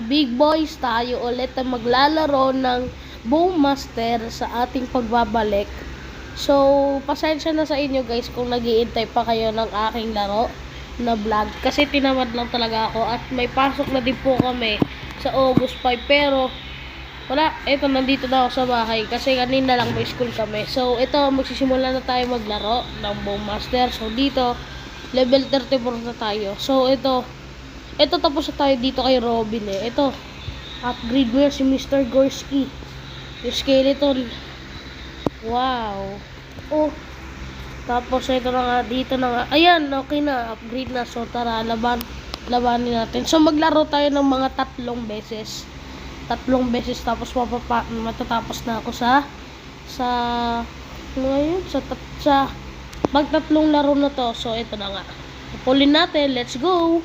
big boys, tayo ulit na maglalaro ng Boom Master sa ating pagbabalik. So, pasensya na sa inyo guys kung nag-iintay pa kayo ng aking laro na vlog. Kasi tinamad lang talaga ako at may pasok na din po kami sa August 5. Pero, wala, eto nandito na ako sa bahay kasi kanina lang may school kami. So, ito, magsisimula na tayo maglaro ng Boom Master. So, dito, level 34 na tayo. So, ito tapos na tayo dito kay Robin eh. Ito, upgrade mo yan si Mr. Gorski. Yung skeleton. Wow. Oh. Tapos ito na nga, dito na nga. Ayan, okay na. Upgrade na. So tara, labanin natin. So maglaro tayo ng mga 3 beses. 3 beses tapos matatapos na ako sa ngayon, sa mag 3 laro na to. So ito na nga. Pulin natin. Let's go.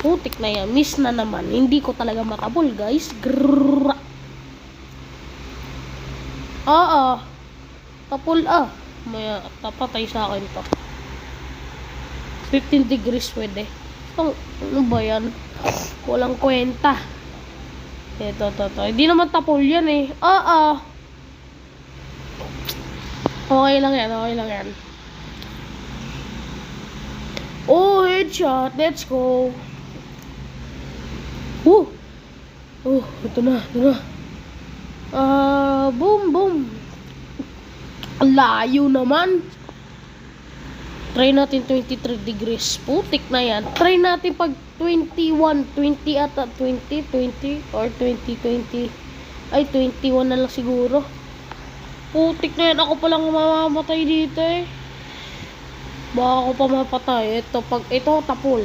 Putik na yan. Miss na naman. Hindi ko talaga matabol, guys. Grrrr. Tapol May tapatay sa akin to. 15 degrees pwede. Ano ba yan? Walang kwenta. Ito. Hindi naman tapol yan eh. Okay lang yan. Oh, headshot. Let's go. Ito na. Boom. Layo naman. Try natin 23 degrees. Putik na yan. Try natin pag 21, 20 ata. 20 or 20. Ay, 21 na lang siguro. Putik na yan. Ako palang mamamatay dito eh. Baka ako pa mapatay. Ito, tapol.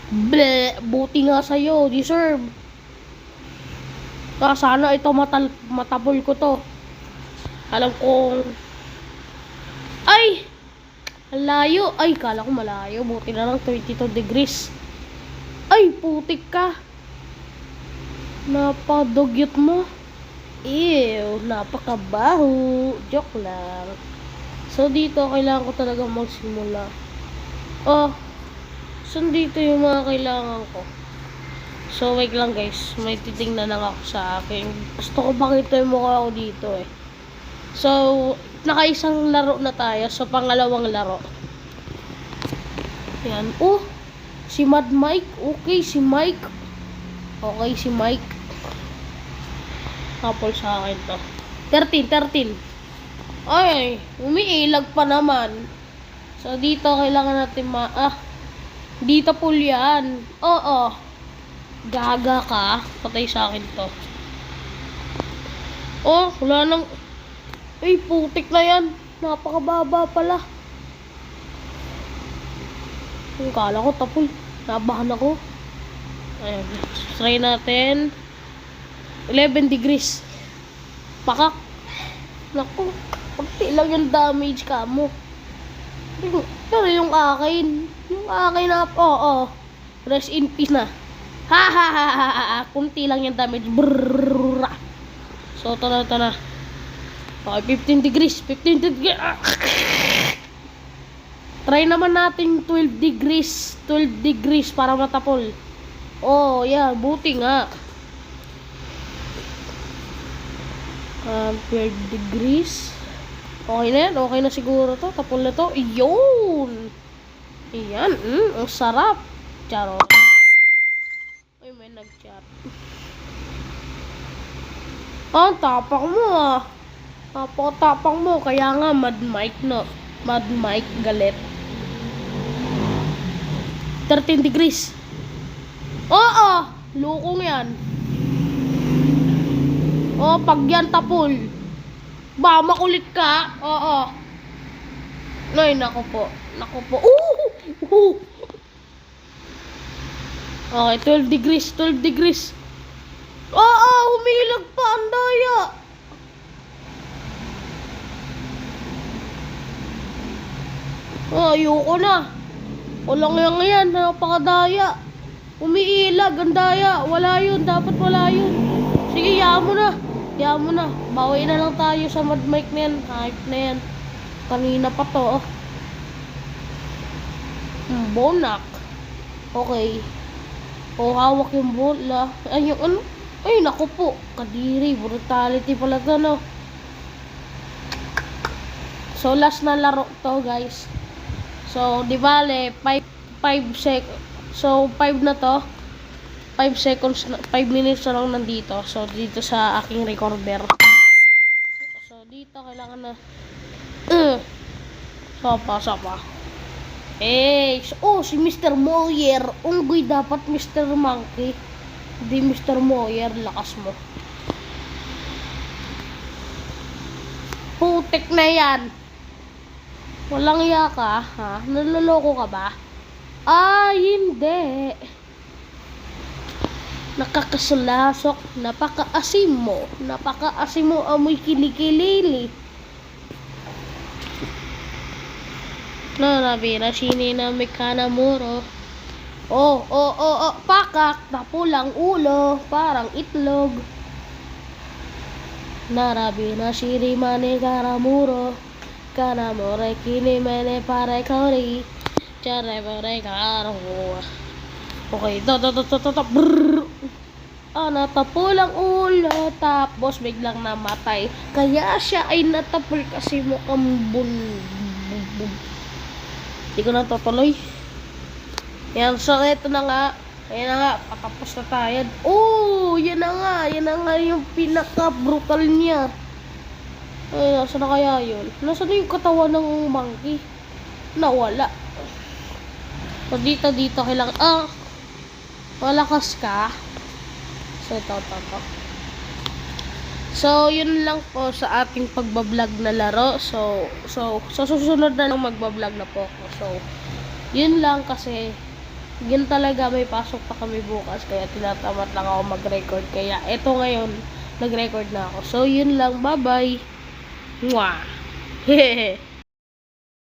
Bleh, buti nga sa'yo. Deserve. Sana ito matapol ko to. Alam kong ay! Layo. Ay, kala ko malayo. Buti na lang 22 degrees. Ay, putik ka. Napadugyot mo. Ew, napakabaho. Joke lang. So, dito, kailangan ko talaga magsimula. Saan dito yung mga kailangan ko? So, wait lang guys. May titingnan lang ako sa akin. Gusto ko makita yung mukha ko dito eh. So, nakaisang laro na tayo. So, pangalawang laro. Yan. Si Mad Mike. Okay, si Mike. Couple sa akin to. 13. Ay, umiilag pa naman. So, dito kailangan natin dito po yan. Gaga ka. Patay sa akin to. Wala nang. Ay, putik na yan. Napakababa pala. Yung kala ko tapol. Nabahan ako. Ayan. Try natin. 11 degrees. Pakak. Naku. Pagti lang yung damage ka mo. Pero yung akin na, rest in peace na. Kunti lang yung damage. Brrrr. So, ito na. Okay, 15 degrees. Try naman natin 12 degrees para matapol. Yeah, buti nga. 12 degrees. Okay na yan. Okay na siguro to. Tapol na to. Iyon. Ayan. Ang sarap. Charot. Ay, may nag-chat. Tapak mo Tapang mo. Kaya nga, Mad Mike galit. 13 degrees. Lukong yan. Pag yan tapol. Ba, makulit ka? Ay, nako po. Okay, 12 degrees. Humilag pa. Ang daya. Ayoko na. Walang yan. Napakadaya. Umiilag. Ang daya. Wala yun. Dapat wala yun. Sige, hayaan mo na. Bawi na lang tayo sa Mad Mike na yan. Hype na yan. Kanina pa to. Bonak. Okay. O, hawak yung bola. Ay, yung ano? Ay, naku po. Kadiri. Brutality pala to, no? So, last na laro to, guys. So, di bale, 5 sec. So, 5 na to. 5 seconds, 5 minutes na lang nandito. So, dito sa aking recorder. So, dito kailangan na sapa. Si Mr. Moyer. Unggoy dapat Mr. Monkey. Hindi Mr. Moyer, lakas mo. Putek na yan. Walang iya ka, ha? Naloloko ka ba? Hindi. Nakakasulasok. Napaka-asim mo. Amoy kilikilili. Nabira sini na may kanamuro. Pakak. Napulang ulo. Parang itlog. Narabi na shiri mane karamuro. Kanamore kini mene pare kori. Chare pare karo. Okay, natapulang ulo. Tapos biglang namatay. Kaya siya ay natapol kasi mukhang Hindi ko na tutuloy. Yan, so ito na nga. Ayan na nga, patapos na tayo. Yan na nga yung pinaka-brutal niya. Ay, nasa na kaya yun? Nasa na yung katawan ng monkey? Nawala. So, dito, kailangan, malakas ka. So, ito. So, yun lang po sa ating pagbablog na laro. So, susunod na lang magbablog na po ako. So, yun lang kasi yun talaga, may pasok pa kami bukas kaya tinatamad lang ako mag-record, kaya eto ngayon nag-record na ako. So yun lang, bye bye. Mwah. Hehehe.